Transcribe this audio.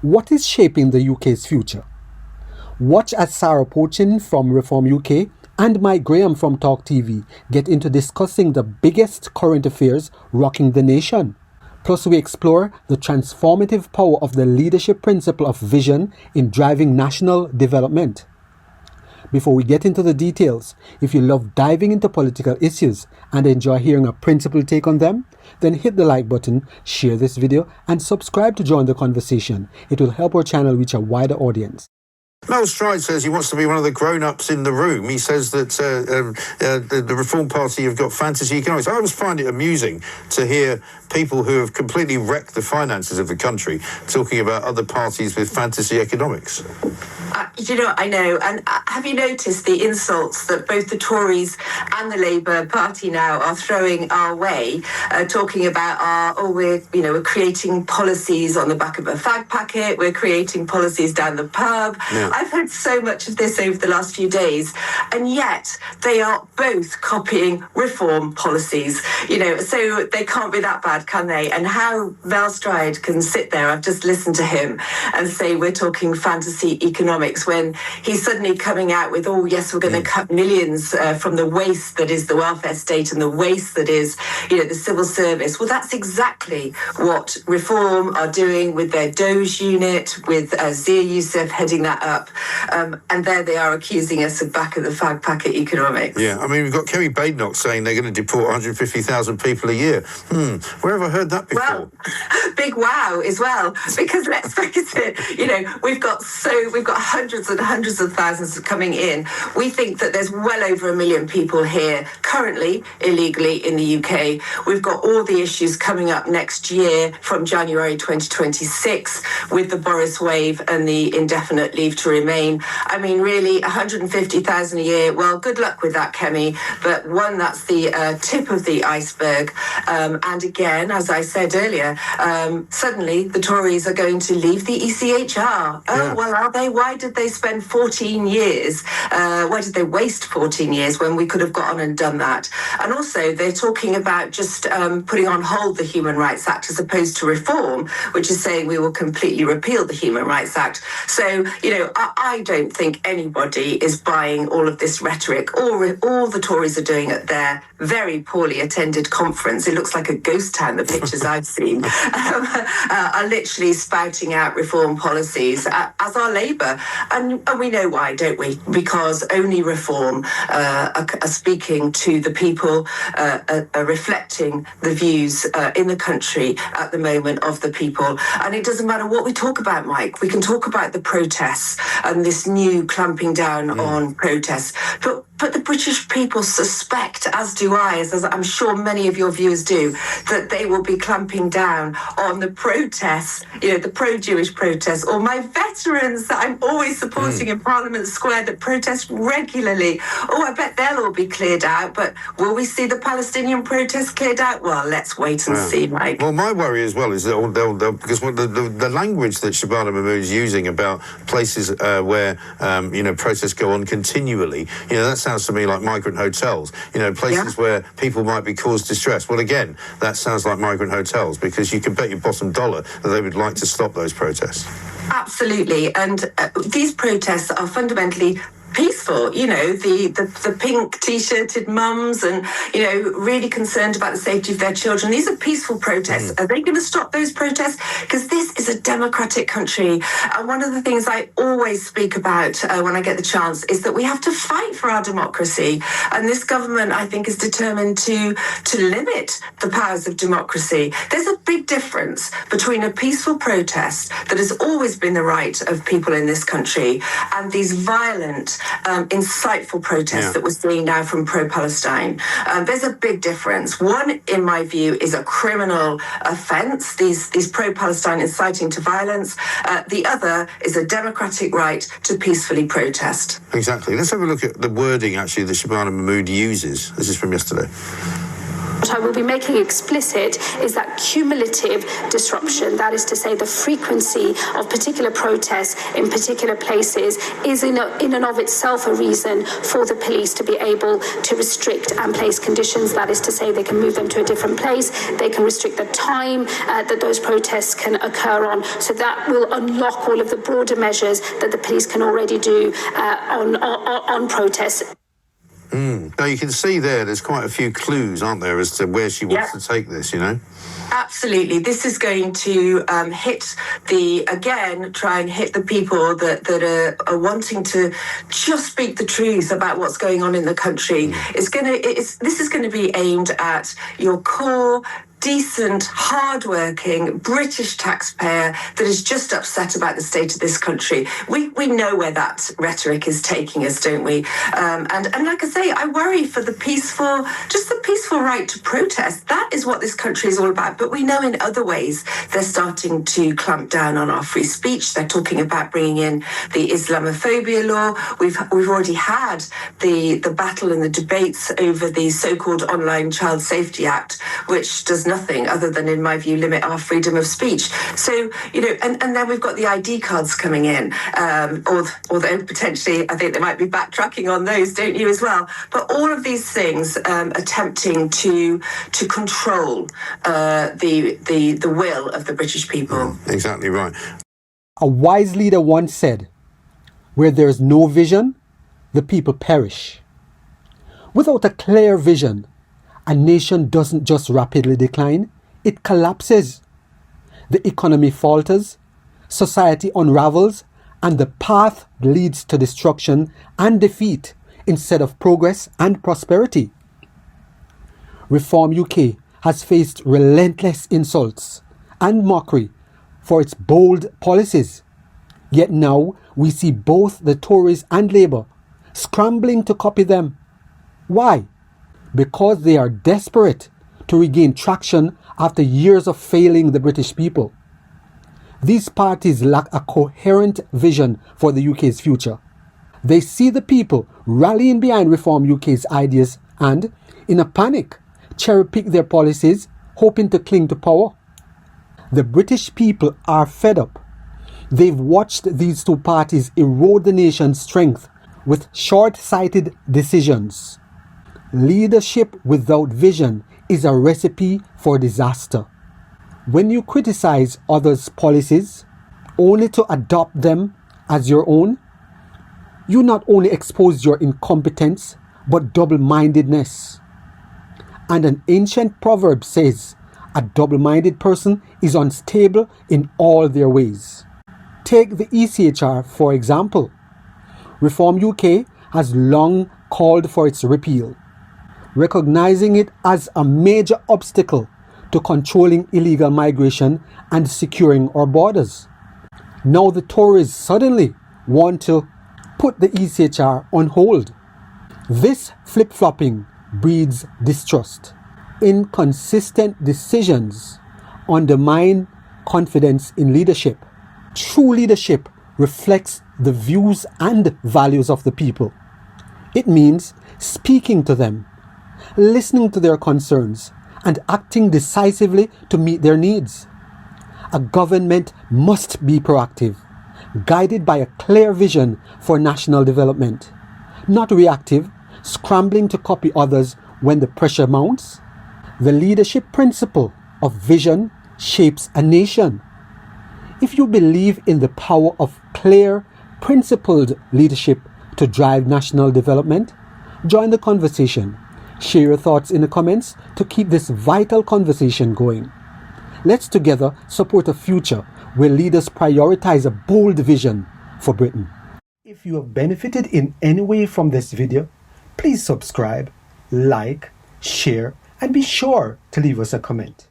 What is shaping the UK's future? Watch as Sarah Pochin from Reform UK and Mike Graham from TalkTV get into discussing the biggest current affairs rocking the nation. Plus, we explore the transformative power of the leadership principle of vision in driving national development. Before we get into the details, if you love diving into political issues and enjoy hearing a principled take on them, then hit the like button, share this video, and subscribe to join the conversation. It will help our channel reach a wider audience. Mel Stride says he wants to be one of the grown-ups in the room. He says that the Reform Party have got fantasy economics. I always find it amusing to hear people who have completely wrecked the finances of the country talking about other parties with fantasy economics. I know. And have you noticed the insults that both the Tories and the Labour Party now are throwing our way, talking about we're creating policies on the back of a fag packet, we're creating policies down the pub. Yeah. I've heard so much of this over the last few days, and yet they are both copying reform policies, so they can't be that bad, can they? And how Mel Stride can sit there, I've just listened to him, and say we're talking fantasy economics when he's suddenly coming out with, oh yes, we're going to cut millions from the waste that is the welfare state and the waste that is, the civil service. Well, that's exactly what Reform are doing with their Doge unit, with Zia Youssef heading that up. And there they are accusing us of back of the fag packet economics. Yeah, I mean, we've got Kerry Badenoch saying they're going to deport 150,000 people a year. Where have I heard that before? Well, big wow as well, because let's face it, we've got hundreds and hundreds of thousands coming in. We think that there's well over 1 million people here currently illegally in the UK. We've got all the issues coming up next year from January 2026 with the Boris wave and the indefinite leave to remain. I mean, really, 150,000 a year. Well, good luck with that, Kemi. But one, that's the tip of the iceberg. And again, as I said earlier, suddenly the Tories are going to leave the ECHR. Oh, well, are they? Why did they spend 14 years? Why did they waste 14 years when we could have got on and done that? And also, they're talking about just putting on hold the Human Rights Act as opposed to reform, which is saying we will completely repeal the Human Rights Act. So, I don't think anybody is buying all of this rhetoric. All the Tories are doing at their very poorly attended conference, it looks like a ghost town, the pictures I've seen, are literally spouting out reform policies, as are Labour. And we know why, don't we? Because only reform are speaking to the people, are reflecting the views in the country at the moment of the people. And it doesn't matter what we talk about, Mike. We can talk about the protests and this new clamping down on protests. But the British people suspect, as do I, as I'm sure many of your viewers do, that they will be clamping down on the protests, the pro-Jewish protests, or my veterans that I'm always supporting in Parliament Square that protest regularly. Oh, I bet they'll all be cleared out, but will we see the Palestinian protests cleared out? Well, let's wait and see, Mike. Well, my worry as well is that they'll because the language that Shabana Mahmood is using about places where, protests go on continually, that sounds to me like migrant hotels, places where people might be caused distress. Well, again, that sounds like migrant hotels, because you can bet your bottom dollar that they would like to stop those protests. Absolutely. And these protests are fundamentally peaceful, the pink t-shirted mums and, really concerned about the safety of their children. These are peaceful protests. Are they going to stop those protests? Because this is a democratic country. And one of the things I always speak about when I get the chance is that we have to fight for our democracy. And this government, I think, is determined to limit the powers of democracy. There's a big difference between a peaceful protest that has always been the right of people in this country and these violent insightful protests that we're seeing now from pro-Palestine. There's a big difference. One, in my view, is a criminal offence, these pro-Palestine inciting to violence. The other is a democratic right to peacefully protest. Exactly. Let's have a look at the wording, actually, that Shabana Mahmood uses. This is from yesterday. What I will be making explicit is that cumulative disruption, that is to say the frequency of particular protests in particular places, is in and of itself a reason for the police to be able to restrict and place conditions. That is to say they can move them to a different place, they can restrict the time that those protests can occur on. So that will unlock all of the broader measures that the police can already do on protests. Now you can see there's quite a few clues, aren't there, as to where she wants to take this, you know? Absolutely. This is going to try and hit the people that are wanting to just speak the truth about what's going on in the country. This is going to be aimed at your core, decent, hard-working British taxpayer that is just upset about the state of this country. We know where that rhetoric is taking us, don't we? And like I say, I worry for the peaceful right to protest. That is what this country is all about. But we know in other ways they're starting to clamp down on our free speech. They're talking about bringing in the Islamophobia law. We've already had the battle and the debates over the so-called Online Child Safety Act, which does nothing other than, in my view, limit our freedom of speech. So, and then we've got the ID cards coming in, although potentially I think they might be backtracking on those, don't you, as well? But all of these things attempting to control the will of the British people. Exactly right. A wise leader once said, "Where there is no vision, the people perish." Without a clear vision, a nation doesn't just rapidly decline, it collapses. The economy falters, society unravels, and the path leads to destruction and defeat instead of progress and prosperity. Reform UK has faced relentless insults and mockery for its bold policies. Yet now we see both the Tories and Labour scrambling to copy them. Why? Because they are desperate to regain traction after years of failing the British people. These parties lack a coherent vision for the UK's future. They see the people rallying behind Reform UK's ideas and, in a panic, cherry-pick their policies, hoping to cling to power. The British people are fed up. They've watched these two parties erode the nation's strength with short-sighted decisions. Leadership without vision is a recipe for disaster. When you criticize others' policies only to adopt them as your own, you not only expose your incompetence but double-mindedness. And an ancient proverb says, "A double-minded person is unstable in all their ways." Take the ECHR for example. Reform UK has long called for its repeal, recognizing it as a major obstacle to controlling illegal migration and securing our borders. Now the Tories suddenly want to put the ECHR on hold. This flip-flopping breeds distrust. Inconsistent decisions undermine confidence in leadership. True leadership reflects the views and values of the people. It means speaking to them, listening to their concerns, and acting decisively to meet their needs. A government must be proactive, guided by a clear vision for national development, not reactive, scrambling to copy others when the pressure mounts. The leadership principle of vision shapes a nation. If you believe in the power of clear, principled leadership to drive national development, join the conversation. Share your thoughts in the comments to keep this vital conversation going. Let's together support a future where leaders prioritize a bold vision for Britain. If you have benefited in any way from this video, please subscribe, like, share, and be sure to leave us a comment.